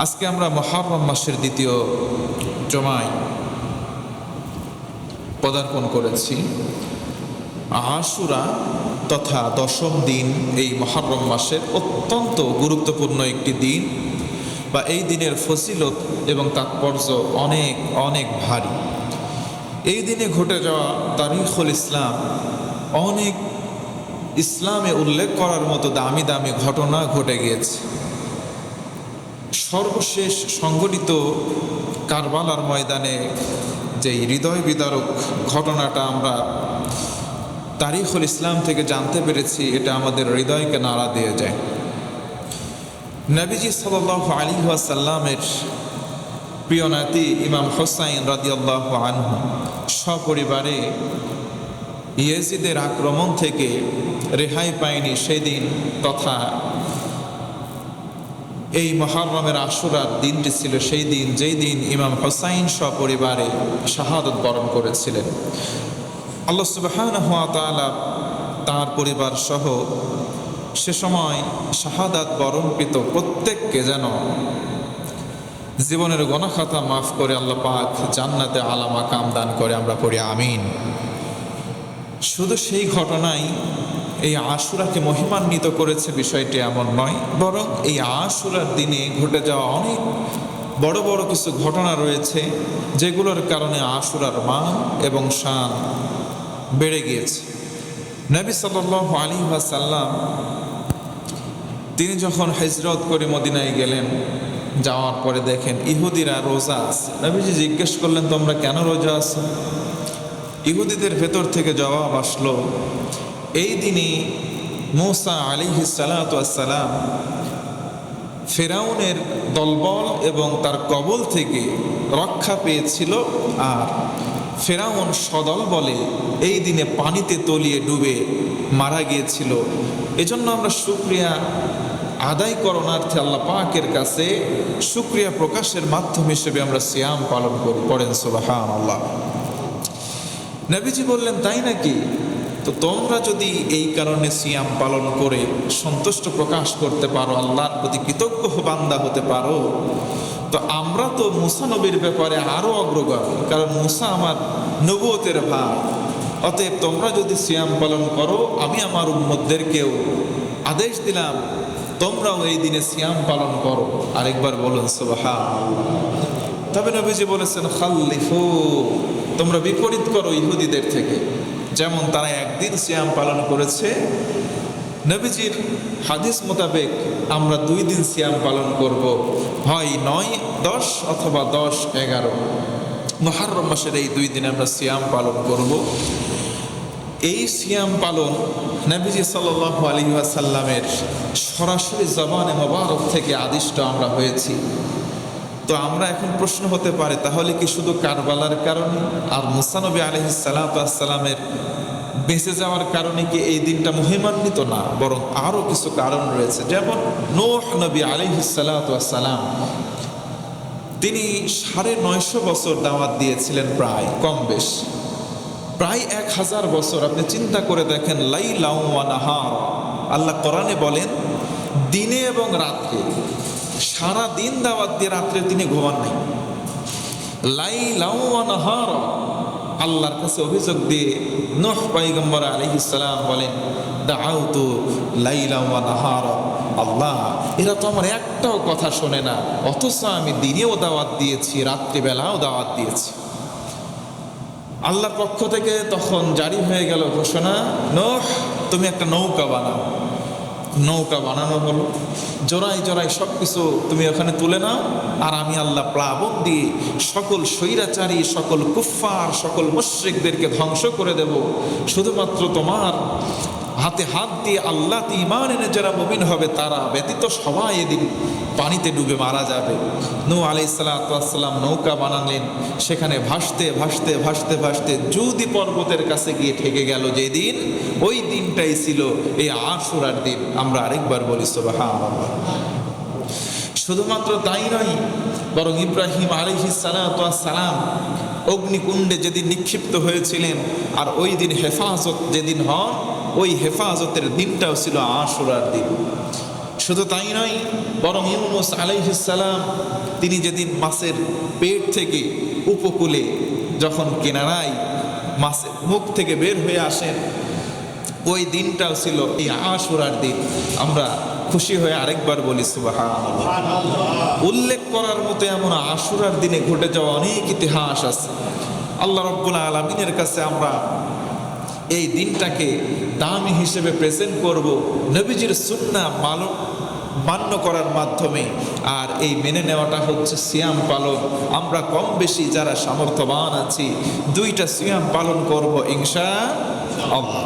আজকে আমরা মুহররম মাসের দ্বিতীয় জুমায় পদার্পণ করেছি। আশুরা তথা দশম দিন এই মুহররম মাসের অত্যন্ত গুরুত্বপূর্ণ একটি দিন, বা এই দিনের ফজিলত এবং তাৎপর্য অনেক অনেক ভারী। এই দিনে ঘটে যাওয়া তারিখুল ইসলাম অনেক ইসলামে উল্লেখ করার মতো দামি দামি ঘটনা ঘটে গিয়েছে। সর্বশেষ সংঘটিত কারবালার ময়দানে যেই হৃদয় বিদারক ঘটনাটা আমরা তারিখুল ইসলাম থেকে জানতে পেরেছি, এটা আমাদের হৃদয়কে নাড়া দিয়ে যায়। নবীজি সাল্লাল্লাহু আলাইহি ওয়াসাল্লামের প্রিয় নাতি ইমাম হোসাইন রাদিয়াল্লাহু আনহু সপরিবারে ইয়েজিদের আক্রমণ থেকে রেহাই পায়নি সেদিন, তথা এই মুহররমের আশুরার দিনটি ছিল সেই দিন যেই দিন ইমাম হোসাইন সপরিবারে শাহাদত বরণ করেছিলেন। আল্লাহ সুবহানাহু ওয়া তাআলা তার পরিবার সহ সে সময় শাহাদাত বরণকৃত প্রত্যেককে যেন জীবনের গুনাহ খাতা মাফ করে আল্লাহ পাক জান্নাতে আলা মাকাম দান করে, আমরা পড়ি আমিন। শুধু সেই ঘটনাই এই আশুরাকে মহিমান্বিত করেছে বিষয়টি এমন নয়, বরং এই আশুরার দিনে ঘটে যাওয়া অনেক বড় বড় কিছু ঘটনা রয়েছে যেগুলোর কারণে আশুরার মান এবং শান বেড়ে গিয়েছে। নবী সাল্লাল্লাহু আলাইহি ওয়াসাল্লাম তিনি যখন হিজরত করে মদিনায় গেলেন, যাওয়ার পরে দেখেন ইহুদিরা রোজা আছে। নবীজি জিজ্ঞেস করলেন, তোমরা কেন রোজা আছো? ইহুদিদের ভেতর থেকে জবাব আসলো, এই দিনই মূসা আলাইহিস সালাতু ওয়াস সালাম ফিরআউনের দলবল এবং তার কবল থেকে রক্ষা পেয়েছিল, আর ফিরআউন সদল বলে এই দিনে পানিতে তলিয়ে ডুবে মারা গিয়েছিল। এজন্য আমরা শুকরিয়া আদায় করণার্থে আল্লাহ পাকের কাছে শুকরিয়া প্রকাশের মাধ্যম হিসেবে আমরা সিয়াম পালন করি। পড়েন সুবহানাল্লাহ। নবীজি বললেন, তাই নাকি? তো তোমরা যদি এই কারণে সিয়াম পালন করে সন্তুষ্ট প্রকাশ করতে পারো, আল্লাহর প্রতি কৃতজ্ঞ বান্দা হতে পারো, তো আমরা তো মুসা নবীর ব্যাপারে আরো অগ্রগামী, কারণ মুসা আমার নবুয়তের ভাই। অতএব তোমরা যদি সিয়াম পালন করো, আমি আমার উম্মতদেরকেও আদেশ দিলাম তোমরাও এই দিনে সিয়াম পালন করো। আরেকবার বলুন সুবহানাল্লাহ। তবে নবীজি বলেছেন, খাল্লিফু, তোমরা বিপরীত করো ইহুদিদের থেকে। যেমন তারা একদিন সিয়াম পালন করেছে, নবীজির হাদিস মোতাবেক আমরা 2 দিন সিয়াম পালন করব, হয় 9, 10 অথবা 10, 11 মুহররম মাসের এই 2 দিন আমরা সিয়াম পালন করব। এই সিয়াম পালন নবীজি সাল্লাল্লাহু আলাইহি ওয়াসাল্লামের সরাসরি জবানে মোবারক থেকে আদিষ্ট আমরা হয়েছি। তো আমরা এখন প্রশ্ন হতে পারে, তাহলে কি শুধু কারবালার কারণে আর মুসা নবী আলাইহিস সালাতু ওয়াস সালামের বেঁচে যাওয়ার কারণে কি এই দিনটা মহিমান্বিত? না, বরং আরো কিছু কারণ রয়েছে। যেমন নূহ নবী আলাইহিস সালাতু ওয়াস সালাম তিনি 950 বছর দাওয়াত দিয়েছিলেন, প্রায় কম বেশ প্রায় 1000 বছর। আপনি চিন্তা করে দেখেন, লাইলা ওয়া নাহার, আল্লাহ কোরআনে বলেন দিনে এবং রাত্রে, সারা দিন দাওয়াত দিয়ে রাত্রে তিনি ঘুমান নাই। লাইলা ওয়া নাহার, আল্লাহর কাছে অভিযোগ দিয়ে নূহ পয়গম্বর আলাইহিস সালাম বলেন, দাআউতু লাইলা ওয়া নাহার, আল্লাহ এরা তো আমার একটাও কথা শোনে না, অথচ আমি দিনেও দাওয়াত দিয়েছি, রাত্রিবেলাও দাওয়াত দিয়েছি। আল্লাহর পক্ষ থেকে তখন জারি হয়ে গেল ঘোষণা, নূহ তুমি একটা নৌকা বানাও। নৌকা বানানো হলো, জোড়ায় জোড়ায় সব কিছু তুমি ওখানে তুলে নাও, আর আমি আল্লাহ প্লাবন দিয়ে সকল স্বৈরাচারী, সকল কুফফার, সকল মুশরিকদেরকে ধ্বংস করে দেব। শুধুমাত্র তোমার হাতে হাত দিয়ে আল্লাহ ঈমান এনে যারা মুমিন হবে তারা ব্যতীত সবাই এদিন পানিতে ডুবে মারা যাবে। নূহ আলাইহিস সালাতু ওয়াস সালাম নৌকা বানালেন, সেখানে ভাসতে ভাসতে ভাসতে ভাসতে জুদি পর্বতের কাছে গিয়ে ঠেকে গেল। যেদিন ওই দিনটাই ছিল এই আশুরার দিন। আমরা আরেকবার বলি সুবহানাল্লাহ। শুধুমাত্র তাই নয়, বরং ইব্রাহিম আলাইহিস সালাতু ওয়াস সালাম অগ্নিকুণ্ডে যেদিন নিক্ষিপ্ত হয়েছিলেন, আর ওই দিন হেফাজত যেদিন হন, ওই হেফাজতের দিনটাও ছিল আশুরার দিন। শুধু তাই নয়, বরং ইউনুস আলাইহিস সালাম তিনি যেদিন মাছের পেট থেকে উপকূলে যখন কিনারায় মাছের মুখ থেকে বের হয়ে আসেন, ওই দিনটাও ছিল এই আশুরার দিন। আমরা খুশি হয়ে আরেকবার বলি সুবহানাল্লাহ। উল্লেখ করার মতো এমন আশুরার দিনে ঘটে যাওয়া অনেক ইতিহাস আছে। আল্লাহ রাব্বুল আলামিনের কাছে আমরা এই দিনটাকে দামি হিসেবে প্রেজেন্ট করব নবীজির সুন্নাহ মান্য করার মাধ্যমে। আর এই মেনে নেওয়াটা হচ্ছে সিয়াম পালন। আমরা কম বেশি যারা সামর্থ্যবান আছি 2টা সিয়াম পালন করব ইনশাআল্লাহ।